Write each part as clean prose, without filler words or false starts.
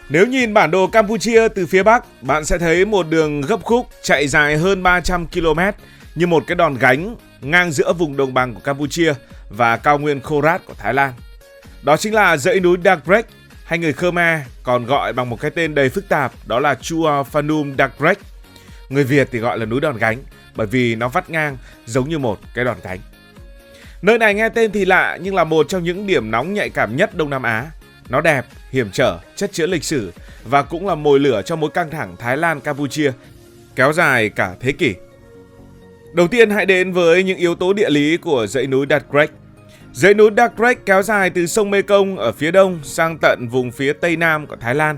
Nếu nhìn bản đồ Campuchia từ phía Bắc, bạn sẽ thấy một đường gấp khúc chạy dài hơn 300 km như một cái đòn gánh ngang giữa vùng đồng bằng của Campuchia và cao nguyên Khorat của Thái Lan. Đó chính là dãy núi Đa Rech, hay người Khmer còn gọi bằng một cái tên đầy phức tạp, đó là Chua Phanum Đa Rech. Người Việt thì gọi là núi đòn gánh bởi vì nó vắt ngang giống như một cái đòn gánh. Nơi này nghe tên thì lạ nhưng là một trong những điểm nóng nhạy cảm nhất Đông Nam Á. Nó đẹp, hiểm trở, chất chứa lịch sử và cũng là mồi lửa cho mối căng thẳng Thái Lan-Campuchia kéo dài cả thế kỷ. Đầu tiên hãy đến với những yếu tố địa lý của dãy núi Đa Rech. Dãy núi Đa Rech kéo dài từ sông Mekong ở phía đông sang tận vùng phía tây nam của Thái Lan.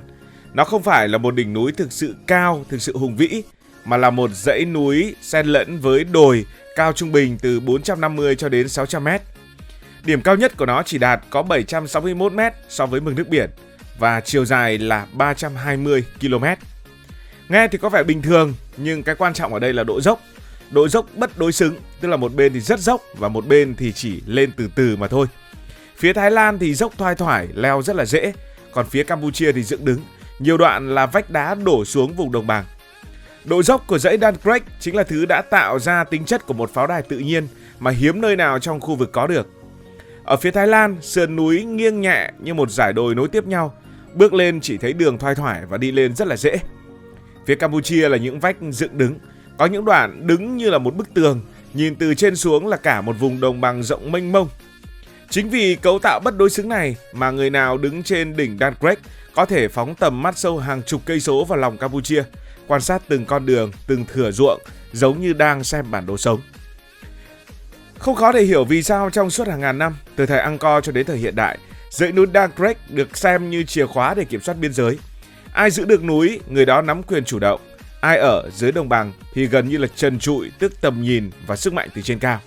Nó không phải là một đỉnh núi thực sự cao, thực sự hùng vĩ, mà là một dãy núi xen lẫn với đồi cao trung bình từ 450 cho đến 600 mét. Điểm cao nhất của nó chỉ đạt có 761 mét so với mực nước biển và chiều dài là 320 km. Nghe thì có vẻ bình thường nhưng cái quan trọng ở đây là độ dốc. Độ dốc bất đối xứng, tức là một bên thì rất dốc và một bên thì chỉ lên từ từ mà thôi. Phía Thái Lan thì dốc thoai thoải, leo rất là dễ, còn phía Campuchia thì dựng đứng. Nhiều đoạn là vách đá đổ xuống vùng đồng bằng. Độ dốc của dãy Đa Rech chính là thứ đã tạo ra tính chất của một pháo đài tự nhiên mà hiếm nơi nào trong khu vực có được. Ở phía Thái Lan, sườn núi nghiêng nhẹ như một dải đồi nối tiếp nhau. Bước lên chỉ thấy đường thoai thoải và đi lên rất là dễ. Phía Campuchia là những vách dựng đứng. Có những đoạn đứng như là một bức tường, nhìn từ trên xuống là cả một vùng đồng bằng rộng mênh mông. Chính vì cấu tạo bất đối xứng này mà người nào đứng trên đỉnh Đa Rech có thể phóng tầm mắt sâu hàng chục cây số vào lòng Campuchia, quan sát từng con đường, từng thửa ruộng giống như đang xem bản đồ sống. Không khó để hiểu vì sao trong suốt hàng ngàn năm, từ thời Angkor cho đến thời hiện đại, dãy núi Đa Rech được xem như chìa khóa để kiểm soát biên giới. Ai giữ được núi, người đó nắm quyền chủ động. Ai ở dưới đồng bằng thì gần như là trần trụi, tức tầm nhìn và sức mạnh từ trên cao.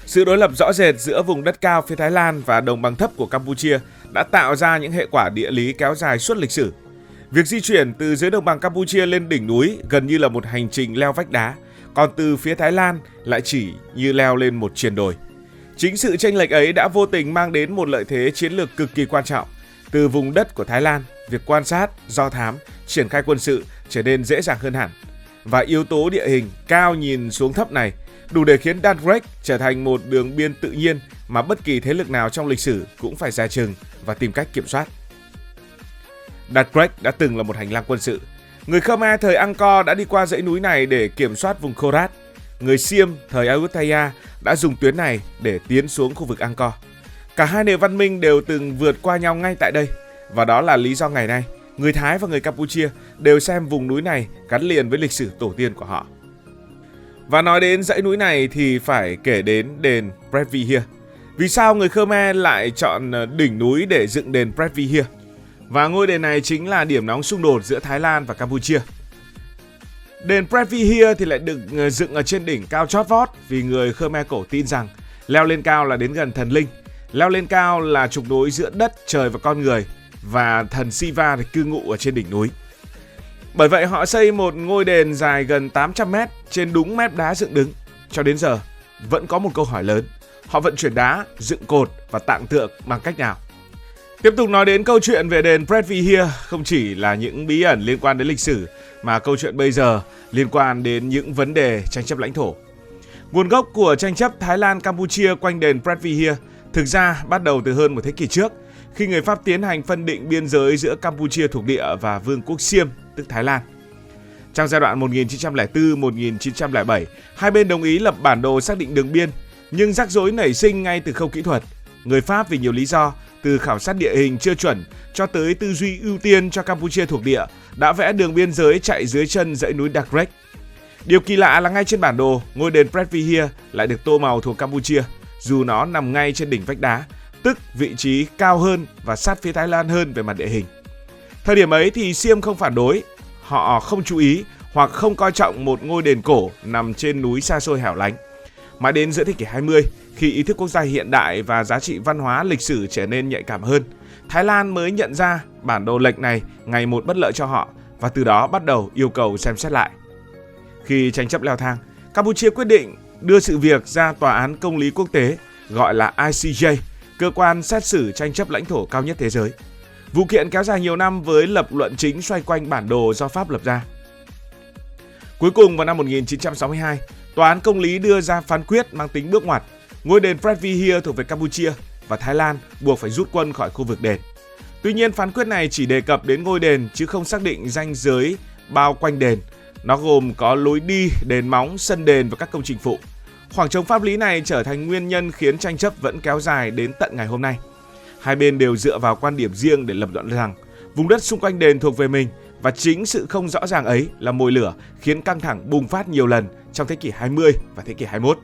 Sự đối lập rõ rệt giữa vùng đất cao phía Thái Lan và đồng bằng thấp của Campuchia đã tạo ra những hệ quả địa lý kéo dài suốt lịch sử. Việc di chuyển từ dưới đồng bằng Campuchia lên đỉnh núi gần như là một hành trình leo vách đá, còn từ phía Thái Lan lại chỉ như leo lên một triền đồi. Chính sự chênh lệch ấy đã vô tình mang đến một lợi thế chiến lược cực kỳ quan trọng. Từ vùng đất của Thái Lan, việc quan sát, do thám, triển khai quân sự trở nên dễ dàng hơn hẳn. Và yếu tố địa hình cao nhìn xuống thấp này đủ để khiến Đa Rech trở thành một đường biên tự nhiên mà bất kỳ thế lực nào trong lịch sử cũng phải dè chừng và tìm cách kiểm soát. Đa Rech đã từng là một hành lang quân sự. Người Khmer thời Angkor đã đi qua dãy núi này để kiểm soát vùng Khorat. Người Siam thời Ayutthaya đã dùng tuyến này để tiến xuống khu vực Angkor. Cả hai nền văn minh đều từng vượt qua nhau ngay tại đây. Và đó là lý do ngày nay, người Thái và người Campuchia đều xem vùng núi này gắn liền với lịch sử tổ tiên của họ. Và nói đến dãy núi này thì phải kể đến đền Previer. Vì sao người Khmer lại chọn đỉnh núi để dựng đền Previer? Và ngôi đền này chính là điểm nóng xung đột giữa Thái Lan và Campuchia. Đền Previer thì lại được dựng ở trên đỉnh cao chót vót vì người Khmer cổ tin rằng leo lên cao là đến gần thần linh. Leo lên cao là trục nối giữa đất, trời và con người, và thần Siva thì cư ngụ ở trên đỉnh núi. Bởi vậy họ xây một ngôi đền dài gần 800 mét trên đúng mép đá dựng đứng. Cho đến giờ vẫn có một câu hỏi lớn: họ vận chuyển đá, dựng cột và tạng tượng bằng cách nào? Tiếp tục nói đến câu chuyện về đền Previer, không chỉ là những bí ẩn liên quan đến lịch sử mà câu chuyện bây giờ liên quan đến những vấn đề tranh chấp lãnh thổ. Nguồn gốc của tranh chấp Thái Lan-Campuchia quanh đền Previer thực ra bắt đầu từ hơn một thế kỷ trước, khi người Pháp tiến hành phân định biên giới giữa Campuchia thuộc địa và Vương quốc Siam, tức Thái Lan. Trong giai đoạn 1904-1907, hai bên đồng ý lập bản đồ xác định đường biên, nhưng rắc rối nảy sinh ngay từ khâu kỹ thuật. Người Pháp vì nhiều lý do, từ khảo sát địa hình chưa chuẩn cho tới tư duy ưu tiên cho Campuchia thuộc địa, đã vẽ đường biên giới chạy dưới chân dãy núi Đa Rech. Điều kỳ lạ là ngay trên bản đồ, ngôi đền Previer lại được tô màu thuộc Campuchia, dù nó nằm ngay trên đỉnh vách đá, tức vị trí cao hơn và sát phía Thái Lan hơn về mặt địa hình. Thời điểm ấy thì Siam không phản đối, họ không chú ý hoặc không coi trọng một ngôi đền cổ nằm trên núi xa xôi hẻo lánh. Mãi đến giữa thế kỷ 20, khi ý thức quốc gia hiện đại và giá trị văn hóa lịch sử trở nên nhạy cảm hơn, Thái Lan mới nhận ra bản đồ lệch này ngày một bất lợi cho họ và từ đó bắt đầu yêu cầu xem xét lại. Khi tranh chấp leo thang, Campuchia quyết định đưa sự việc ra Tòa án Công lý Quốc tế, gọi là ICJ, cơ quan xét xử tranh chấp lãnh thổ cao nhất thế giới. Vụ kiện kéo dài nhiều năm với lập luận chính xoay quanh bản đồ do Pháp lập ra. Cuối cùng vào năm 1962, Tòa án Công lý đưa ra phán quyết mang tính bước ngoặt. Ngôi đền Pret Vihia thuộc về Campuchia và Thái Lan buộc phải rút quân khỏi khu vực đền. Tuy nhiên, phán quyết này chỉ đề cập đến ngôi đền chứ không xác định ranh giới bao quanh đền. Nó gồm có lối đi, đền móng, sân đền và các công trình phụ. Khoảng trống pháp lý này trở thành nguyên nhân khiến tranh chấp vẫn kéo dài đến tận ngày hôm nay. Hai bên đều dựa vào quan điểm riêng để lập luận rằng vùng đất xung quanh đền thuộc về mình, và chính sự không rõ ràng ấy là mồi lửa khiến căng thẳng bùng phát nhiều lần trong thế kỷ 20 và thế kỷ 21.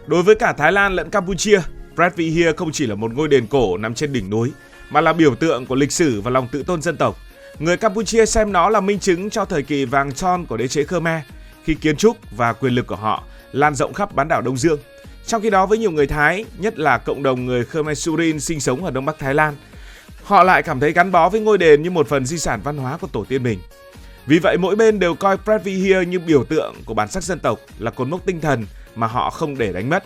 Đối với cả Thái Lan lẫn Campuchia, Pret Vihia không chỉ là một ngôi đền cổ nằm trên đỉnh núi, mà là biểu tượng của lịch sử và lòng tự tôn dân tộc. Người Campuchia xem nó là minh chứng cho thời kỳ vàng son của đế chế Khmer, khi kiến trúc và quyền lực của họ lan rộng khắp bán đảo Đông Dương. Trong khi đó, với nhiều người Thái, nhất là cộng đồng người Khmer Surin sinh sống ở Đông Bắc Thái Lan, họ lại cảm thấy gắn bó với ngôi đền như một phần di sản văn hóa của tổ tiên mình. Vì vậy, mỗi bên đều coi Pret Vihia như biểu tượng của bản sắc dân tộc, là cột mốc tinh thần mà họ không để đánh mất.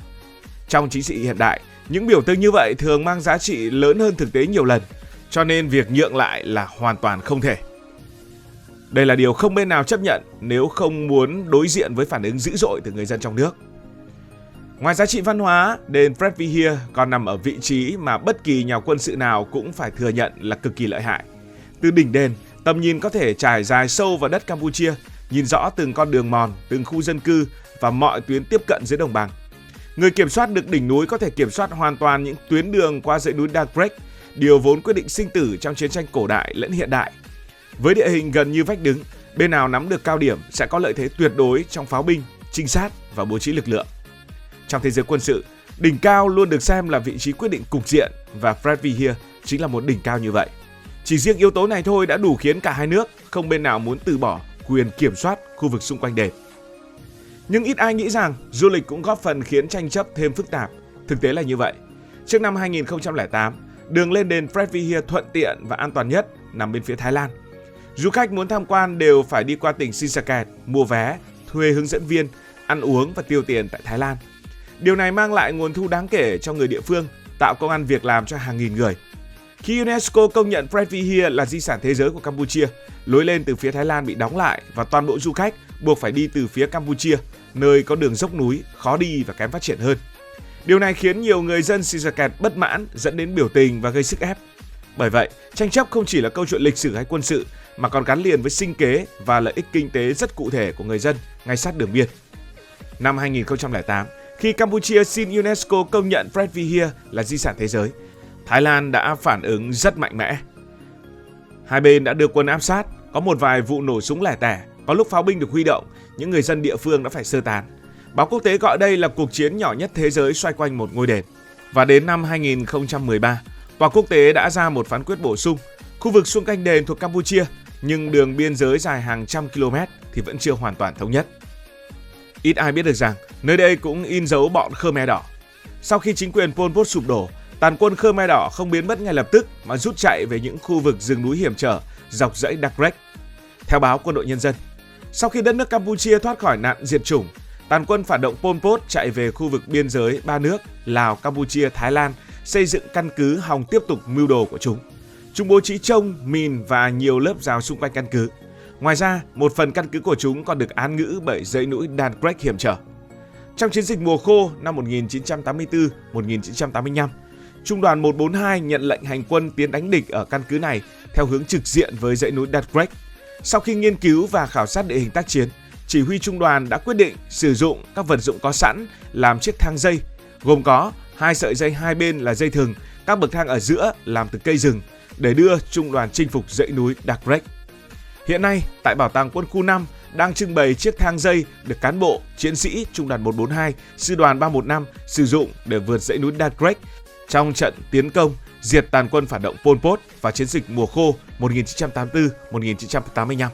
Trong chính trị hiện đại, những biểu tượng như vậy thường mang giá trị lớn hơn thực tế nhiều lần, cho nên việc nhượng lại là hoàn toàn không thể. Đây là điều không bên nào chấp nhận nếu không muốn đối diện với phản ứng dữ dội từ người dân trong nước. Ngoài giá trị văn hóa, đền Pret Vihia còn nằm ở vị trí mà bất kỳ nhà quân sự nào cũng phải thừa nhận là cực kỳ lợi hại. Từ đỉnh đền, tầm nhìn có thể trải dài sâu vào đất Campuchia, nhìn rõ từng con đường mòn, từng khu dân cư và mọi tuyến tiếp cận dưới đồng bằng. Người kiểm soát được đỉnh núi có thể kiểm soát hoàn toàn những tuyến đường qua dãy núi Dark Break, điều vốn quyết định sinh tử trong chiến tranh cổ đại lẫn hiện đại. Với địa hình gần như vách đứng, bên nào nắm được cao điểm sẽ có lợi thế tuyệt đối trong pháo binh, trinh sát và bố trí lực lượng. Trong thế giới quân sự, đỉnh cao luôn được xem là vị trí quyết định cục diện, và Pret Vihia chính là một đỉnh cao như vậy. Chỉ riêng yếu tố này thôi đã đủ khiến cả hai nước không bên nào muốn từ bỏ quyền kiểm soát khu vực xung quanh đền. Nhưng ít ai nghĩ rằng du lịch cũng góp phần khiến tranh chấp thêm phức tạp. Thực tế là như vậy. Trước năm 2008, đường lên đền Pret Vihia thuận tiện và an toàn nhất nằm bên phía Thái Lan. Du khách muốn tham quan đều phải đi qua tỉnh Sisaket, mua vé, thuê hướng dẫn viên, ăn uống và tiêu tiền tại Thái Lan. Điều này mang lại nguồn thu đáng kể cho người địa phương, tạo công ăn việc làm cho hàng nghìn người. Khi UNESCO công nhận Pret Vihia là di sản thế giới của Campuchia, lối lên từ phía Thái Lan bị đóng lại và toàn bộ du khách buộc phải đi từ phía Campuchia, nơi có đường dốc núi, khó đi và kém phát triển hơn. Điều này khiến nhiều người dân Sisaket bất mãn, dẫn đến biểu tình và gây sức ép. Bởi vậy, tranh chấp không chỉ là câu chuyện lịch sử hay quân sự, mà còn gắn liền với sinh kế và lợi ích kinh tế rất cụ thể của người dân ngay sát đường biên. Năm 2008, khi Campuchia xin UNESCO công nhận Pret Vihia là di sản thế giới, Thái Lan đã phản ứng rất mạnh mẽ. Hai bên đã đưa quân áp sát, có một vài vụ nổ súng lẻ tẻ, có lúc pháo binh được huy động, những người dân địa phương đã phải sơ tán. Báo quốc tế gọi đây là cuộc chiến nhỏ nhất thế giới xoay quanh một ngôi đền. Và đến năm 2013, tòa quốc tế đã ra một phán quyết bổ sung, khu vực xung quanh đền thuộc Campuchia, nhưng đường biên giới dài hàng trăm km thì vẫn chưa hoàn toàn thống nhất. Ít ai biết được rằng nơi đây cũng in dấu bọn Khmer Đỏ. Sau khi chính quyền Pol Pot sụp đổ, tàn quân Khmer Đỏ không biến mất ngay lập tức mà rút chạy về những khu vực rừng núi hiểm trở dọc dãy Dark Break. Theo báo Quân đội Nhân dân, sau khi đất nước Campuchia thoát khỏi nạn diệt chủng, tàn quân phản động Pol Pot chạy về khu vực biên giới ba nước Lào, Campuchia, Thái Lan, xây dựng căn cứ hòng tiếp tục mưu đồ của chúng. Chúng bố trí trông, mìn và nhiều lớp rào xung quanh căn cứ. Ngoài ra, một phần căn cứ của chúng còn được án ngữ bởi dãy núi Dark Break hiểm trở. Trong chiến dịch mùa khô năm 1984-1985, Trung đoàn 142 nhận lệnh hành quân tiến đánh địch ở căn cứ này theo hướng trực diện với dãy núi Dark Break. Sau khi nghiên cứu và khảo sát địa hình tác chiến, chỉ huy trung đoàn đã quyết định sử dụng các vật dụng có sẵn làm chiếc thang dây, gồm có 2 sợi dây hai bên là dây thừng, các bậc thang ở giữa làm từ cây rừng để đưa trung đoàn chinh phục dãy núi Dark Break. Hiện nay, tại Bảo tàng Quân khu 5 đang trưng bày chiếc thang dây được cán bộ, chiến sĩ Trung đoàn 142, Sư đoàn 315 sử dụng để vượt dãy núi Dark Break trong trận tiến công diệt tàn quân phản động Pol Pot và chiến dịch mùa khô 1984-1985.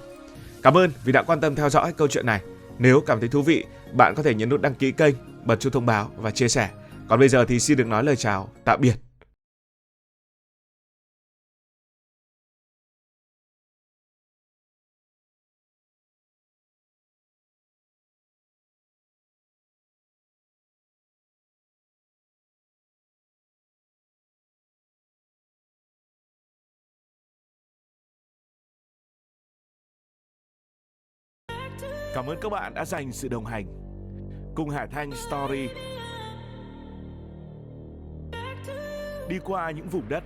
Cảm ơn vì đã quan tâm theo dõi câu chuyện này. Nếu cảm thấy thú vị, bạn có thể nhấn nút đăng ký kênh, bật chuông thông báo và chia sẻ. Còn bây giờ thì xin được nói lời chào, tạm biệt. Cảm ơn các bạn đã dành sự đồng hành cùng Hải Thanh Story đi qua những vùng đất,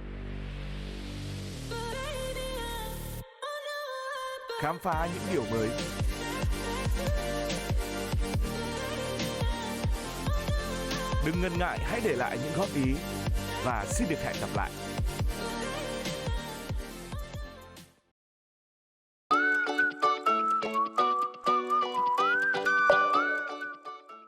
khám phá những điều mới. Đừng ngần ngại, hãy để lại những góp ý và xin được hẹn gặp lại.